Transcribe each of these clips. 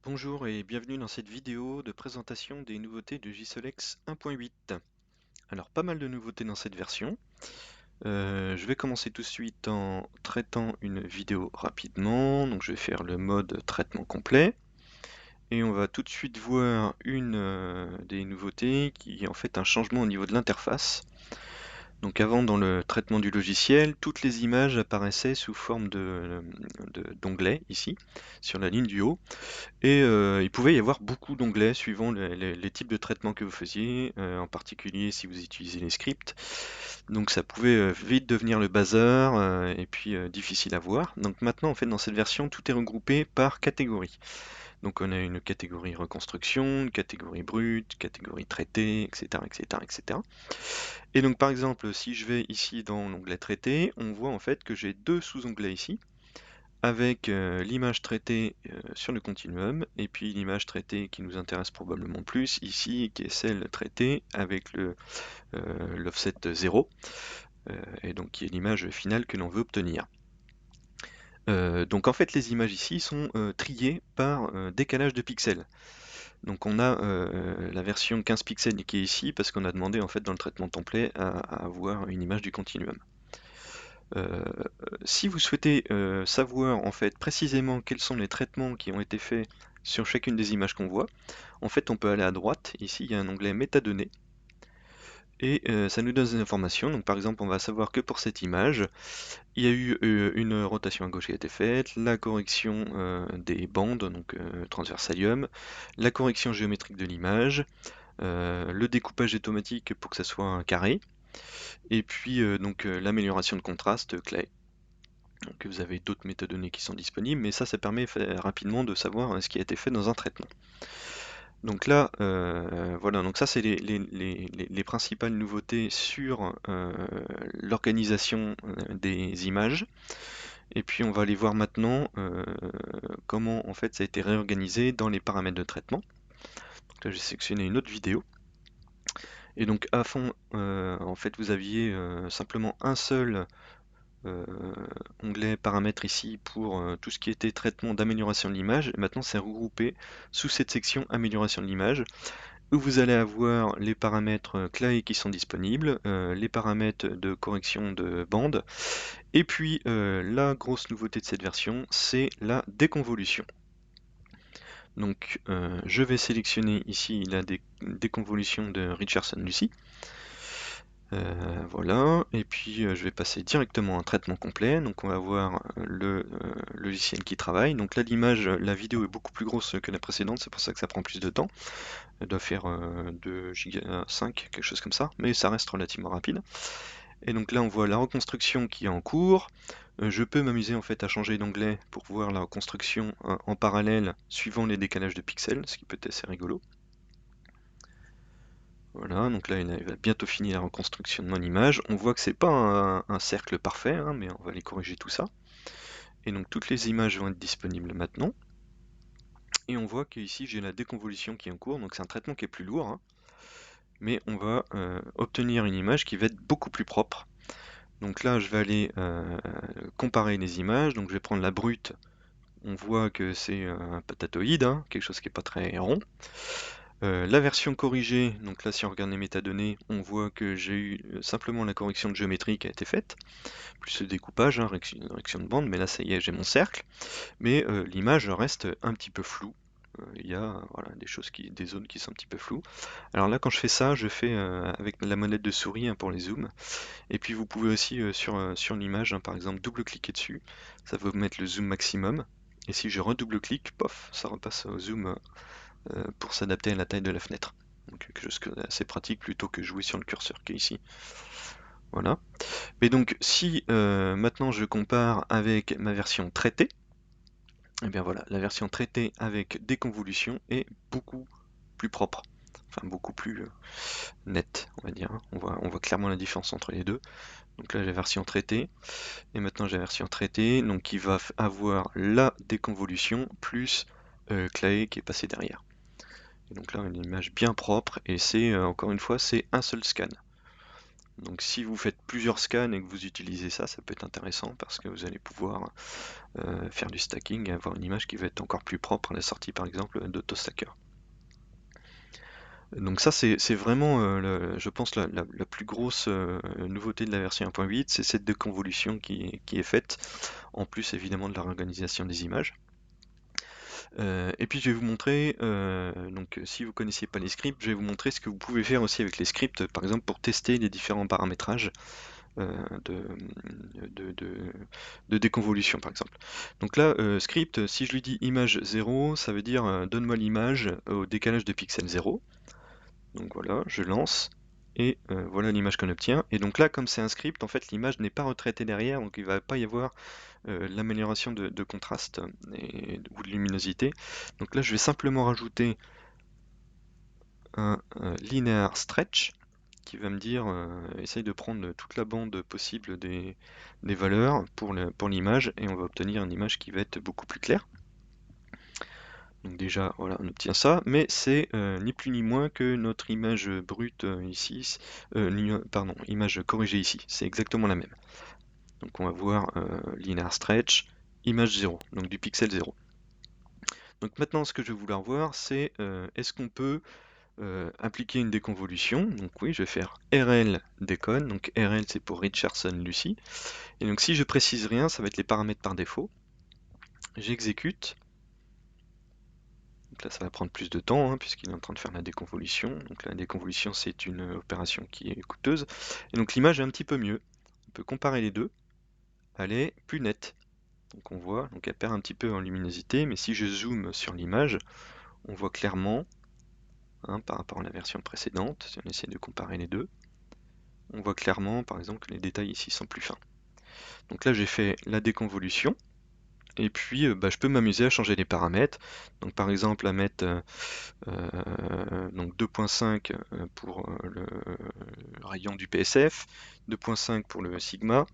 Bonjour et bienvenue dans cette vidéo de présentation des nouveautés de JSOLEX 1.8. Alors pas mal de nouveautés dans cette version. Je vais commencer tout de suite en traitant une vidéo rapidement. Donc je vais faire le mode traitement complet. Et on va tout de suite voir une des nouveautés qui est en fait un changement au niveau de l'interface. Donc avant, dans le traitement du logiciel, toutes les images apparaissaient sous forme d'onglets ici, sur la ligne du haut. Et il pouvait y avoir beaucoup d'onglets suivant les types de traitements que vous faisiez, en particulier si vous utilisez les scripts. Donc ça pouvait vite devenir le bazar et puis difficile à voir. Donc maintenant, en fait, dans cette version, tout est regroupé par catégorie. Donc on a une catégorie reconstruction, une catégorie brute, catégorie traité, etc., etc., etc. Et donc par exemple, si je vais ici dans l'onglet traité, on voit en fait que j'ai deux sous-onglets ici avec l'image traitée sur le continuum, et puis l'image traitée qui nous intéresse probablement plus ici, qui est celle traitée avec l'offset 0, et donc qui est l'image finale que l'on veut obtenir. Donc en fait les images ici sont triées par décalage de pixels. Donc on a la version 15 pixels qui est ici, parce qu'on a demandé en fait dans le traitement template à avoir une image du continuum. Euh, Si vous souhaitez savoir en fait précisément quels sont les traitements qui ont été faits sur chacune des images qu'on voit, en fait on peut aller à droite, ici il y a un onglet métadonnées, et ça nous donne des informations. Donc par exemple on va savoir que pour cette image, il y a eu une rotation à gauche qui a été faite, la correction des bandes, donc transversalium, la correction géométrique de l'image, le découpage automatique pour que ça soit un carré, et puis l'amélioration de contraste clay. Donc vous avez d'autres métadonnées qui sont disponibles, mais ça permet rapidement de savoir ce qui a été fait dans un traitement. Donc là, voilà, donc ça c'est les principales nouveautés sur l'organisation des images. Et puis on va aller voir maintenant comment en fait ça a été réorganisé dans les paramètres de traitement. Donc là j'ai sélectionné une autre vidéo. Et donc à fond, en fait vous aviez simplement un seul euh, onglet paramètres ici pour tout ce qui était traitement d'amélioration de l'image. Et maintenant, c'est regroupé sous cette section amélioration de l'image où vous allez avoir les paramètres clay qui sont disponibles, les paramètres de correction de bande, et puis la grosse nouveauté de cette version, c'est la déconvolution. Donc, je vais sélectionner ici la déconvolution de Richardson-Lucy. Voilà, et puis je vais passer directement à un traitement complet. Donc on va voir le logiciel qui travaille. Donc là l'image, la vidéo est beaucoup plus grosse que la précédente, c'est pour ça que ça prend plus de temps. Elle doit faire 2 Go 5, quelque chose comme ça, mais ça reste relativement rapide. Et donc là on voit la reconstruction qui est en cours. Je peux m'amuser en fait à changer d'onglet pour voir la reconstruction en parallèle suivant les décalages de pixels, ce qui peut être assez rigolo. Voilà, donc là il va bientôt finir la reconstruction de mon image. On voit que c'est pas un cercle parfait, hein, mais on va aller corriger tout ça. Et donc toutes les images vont être disponibles maintenant. Et on voit qu'ici j'ai la déconvolution qui est en cours, donc c'est un traitement qui est plus lourd, hein, mais on va obtenir une image qui va être beaucoup plus propre. Donc là je vais aller comparer les images, donc je vais prendre la brute. On voit que c'est un patatoïde, hein, quelque chose qui n'est pas très rond. La version corrigée, donc là si on regarde les métadonnées, on voit que j'ai eu simplement la correction de géométrie qui a été faite, plus le découpage, hein, réaction de bande, mais là ça y est, j'ai mon cercle, mais l'image reste un petit peu floue. Il y a voilà, des zones qui sont un petit peu floues. Alors là quand je fais ça, je fais avec la molette de souris, hein, pour les zooms, et puis vous pouvez aussi sur l'image, hein, par exemple double-cliquer dessus, ça va vous mettre le zoom maximum, et si je redouble-clique, pof, ça repasse au zoom pour s'adapter à la taille de la fenêtre. Donc quelque chose assez pratique plutôt que jouer sur le curseur qui est ici. Voilà. Mais donc si maintenant je compare avec ma version traitée, et bien voilà, la version traitée avec déconvolution est beaucoup plus propre. Enfin beaucoup plus nette, on va dire, hein. On voit clairement la différence entre les deux. Donc là j'ai la version traitée, et maintenant j'ai la version traitée, donc qui va avoir la déconvolution plus clay qui est passé derrière. Et donc là, on a une image bien propre, et c'est, encore une fois, c'est un seul scan. Donc si vous faites plusieurs scans et que vous utilisez ça, ça peut être intéressant parce que vous allez pouvoir faire du stacking et avoir une image qui va être encore plus propre à la sortie par exemple d'AutoStacker. Donc ça c'est vraiment, je pense, la plus grosse nouveauté de la version 1.8, c'est cette déconvolution qui est faite, en plus évidemment de la réorganisation des images. Et puis je vais vous montrer, donc si vous connaissiez pas les scripts, je vais vous montrer ce que vous pouvez faire aussi avec les scripts, par exemple pour tester les différents paramétrages euh, de, de, de- de déconvolution par exemple. Donc là, script, si je lui dis image 0, ça veut dire donne-moi l'image au décalage de pixel 0. Donc voilà, je lance. Et voilà l'image qu'on obtient. Et donc là, comme c'est un script, en fait, l'image n'est pas retraitée derrière, donc il ne va pas y avoir l'amélioration de contraste ou de luminosité. Donc là, je vais simplement rajouter un linear stretch qui va me dire essaye de prendre toute la bande possible des valeurs pour l'image et on va obtenir une image qui va être beaucoup plus claire. Donc déjà, voilà, on obtient ça, mais c'est ni plus ni moins que notre image brute ici, pardon, image corrigée ici, c'est exactement la même. Donc on va voir linear stretch, image 0, donc du pixel 0. Donc maintenant, ce que je vais vouloir voir, c'est est-ce qu'on peut appliquer une déconvolution. Donc oui, je vais faire RL décon. Donc RL, c'est pour Richardson Lucy. Et donc si je précise rien, ça va être les paramètres par défaut. J'exécute. Donc là, ça va prendre plus de temps, hein, puisqu'il est en train de faire la déconvolution. Donc la déconvolution, c'est une opération qui est coûteuse. Et donc l'image est un petit peu mieux. On peut comparer les deux. Elle est plus nette. Donc on voit, donc elle perd un petit peu en luminosité, mais si je zoome sur l'image, on voit clairement, hein, par rapport à la version précédente, si on essaie de comparer les deux, on voit clairement, par exemple, que les détails ici sont plus fins. Donc là, j'ai fait la déconvolution, et puis je peux m'amuser à changer les paramètres. Donc par exemple, à mettre donc 2.5 pour le rayon du PSF, 2.5 pour le sigma,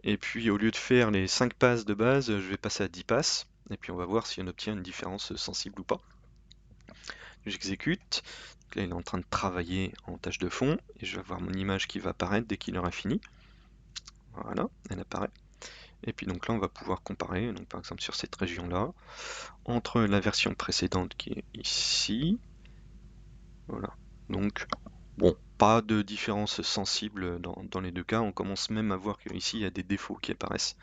et puis au lieu de faire les 5 passes de base, je vais passer à 10 passes, et puis on va voir si on obtient une différence sensible ou pas. J'exécute. Là, il est en train de travailler en tâche de fond, et je vais avoir mon image qui va apparaître dès qu'il aura fini. Voilà, elle apparaît. Et puis donc là, on va pouvoir comparer, donc par exemple sur cette région-là, entre la version précédente qui est ici. Voilà. Donc, bon, pas de différence sensible dans les deux cas. On commence même à voir qu'ici, il y a des défauts qui apparaissent,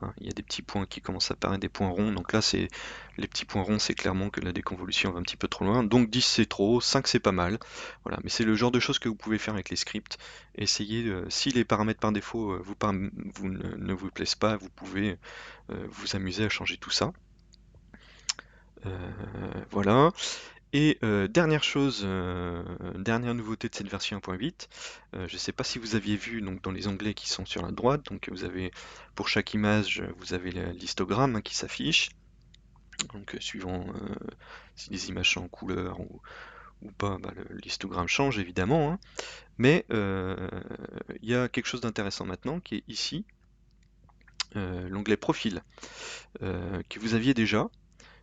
hein. Il y a des petits points qui commencent à apparaître, des points ronds. Donc là, c'est les petits points ronds, c'est clairement que la déconvolution va un petit peu trop loin. Donc 10 c'est trop, 5 c'est pas mal. Voilà, mais c'est le genre de choses que vous pouvez faire avec les scripts. Essayez, si les paramètres par défaut ne vous plaisent pas, vous pouvez vous amuser à changer tout ça. Voilà. Et dernière chose, dernière nouveauté de cette version 1.8, je ne sais pas si vous aviez vu donc, dans les onglets qui sont sur la droite, donc vous avez pour chaque image, vous avez l'histogramme, hein, qui s'affiche. Donc suivant si les images sont en couleur ou pas, l'histogramme change évidemment, hein. Mais il y a quelque chose d'intéressant maintenant qui est ici, l'onglet profil, que vous aviez déjà,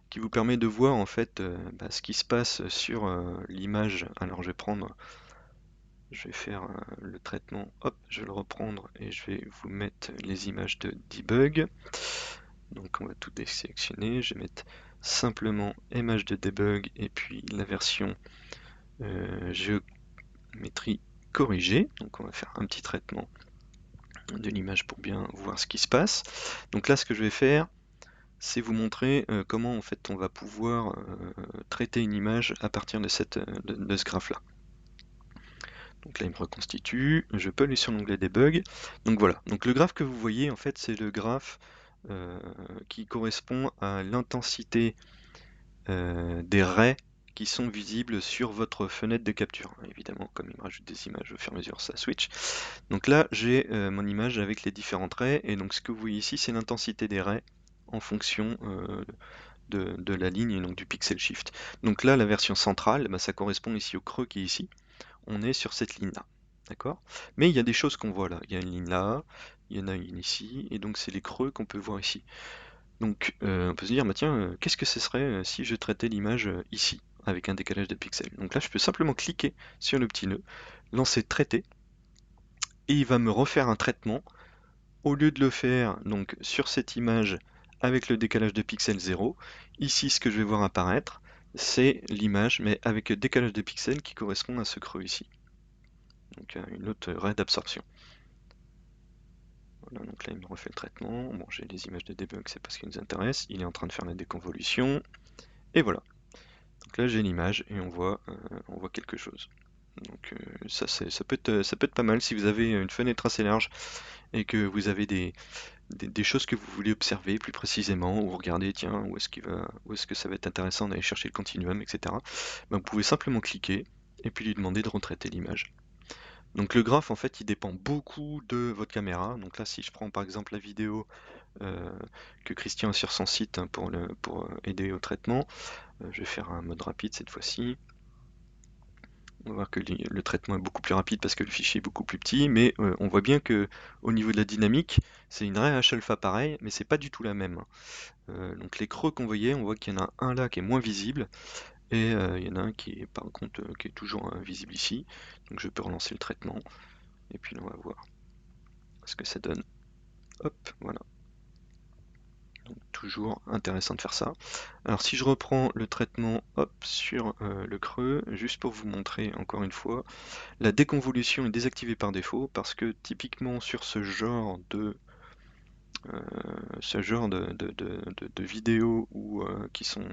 qui vous permet de voir en fait ce qui se passe sur l'image. Alors je vais faire le traitement, hop, je vais le reprendre et je vais vous mettre les images de debug. Donc on va tout désélectionner, je vais mettre simplement image de debug et puis la version géométrie corrigée. Donc on va faire un petit traitement de l'image pour bien voir ce qui se passe. Donc là ce que je vais faire, c'est vous montrer comment en fait on va pouvoir traiter une image à partir de ce graphe là. Donc là il me reconstitue, je peux aller sur l'onglet debug. Donc voilà, donc le graphe que vous voyez en fait c'est le graphe qui correspond à l'intensité des raies qui sont visibles sur votre fenêtre de capture. Évidemment, comme il me rajoute des images au fur et à mesure, ça switch. Donc là, j'ai mon image avec les différentes raies, et donc ce que vous voyez ici, c'est l'intensité des raies en fonction de la ligne et donc du pixel shift. Donc là, la version centrale, ça correspond ici au creux qui est ici. On est sur cette ligne-là, d'accord? Mais il y a des choses qu'on voit là. Il y a une ligne là, il y en a une ici, et donc c'est les creux qu'on peut voir ici. Donc on peut se dire, tiens, qu'est-ce que ce serait si je traitais l'image ici, avec un décalage de pixels? Donc là, je peux simplement cliquer sur le petit nœud, lancer traiter, et il va me refaire un traitement. Au lieu de le faire donc sur cette image avec le décalage de pixels 0, ici ce que je vais voir apparaître, c'est l'image mais avec le décalage de pixels qui correspond à ce creux ici. Donc une autre raie d'absorption. Voilà, donc là il me refait le traitement. Bon, j'ai les images de debug, c'est pas ce qui nous intéresse. Il est en train de faire la déconvolution. Et voilà. Donc là j'ai l'image et on voit quelque chose. Donc ça peut être pas mal si vous avez une fenêtre assez large et que vous avez des choses que vous voulez observer plus précisément, ou regardez, tiens, où est-ce que ça va être intéressant d'aller chercher le continuum, etc. Ben, vous pouvez simplement cliquer et puis lui demander de retraiter l'image. Donc le graphe, en fait, il dépend beaucoup de votre caméra. Donc là, si je prends par exemple la vidéo euh, que Christian a sur son site hein, pour aider au traitement, je vais faire un mode rapide cette fois-ci. On va voir que le traitement est beaucoup plus rapide parce que le fichier est beaucoup plus petit, mais on voit bien que au niveau de la dynamique, c'est une raie H-alpha pareil, mais c'est pas du tout la même. Donc les creux qu'on voyait, on voit qu'il y en a un là qui est moins visible, et il y en a un qui est par contre qui est toujours visible ici. Donc je peux relancer le traitement, et puis là, on va voir ce que ça donne. Hop, voilà. Donc toujours intéressant de faire ça. Alors si je reprends le traitement hop, sur le creux, juste pour vous montrer encore une fois, la déconvolution est désactivée par défaut parce que typiquement sur ce genre de vidéos qui sont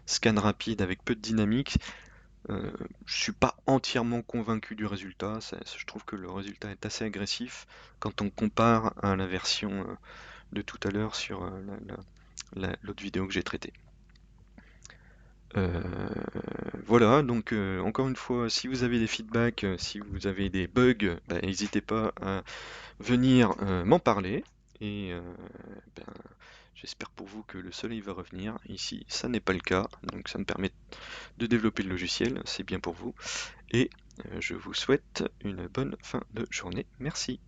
scan rapide avec peu de dynamique, je suis pas entièrement convaincu du résultat. Je trouve que le résultat est assez agressif quand on compare à la version de tout à l'heure sur l'autre vidéo que j'ai traitée. Euh, voilà, donc encore une fois, si vous avez des feedbacks, si vous avez des bugs, bah, n'hésitez pas à venir m'en parler. Et ben, j'espère pour vous que le soleil va revenir. Ici, ça n'est pas le cas, donc ça me permet de développer le logiciel, c'est bien pour vous. Et je vous souhaite une bonne fin de journée. Merci.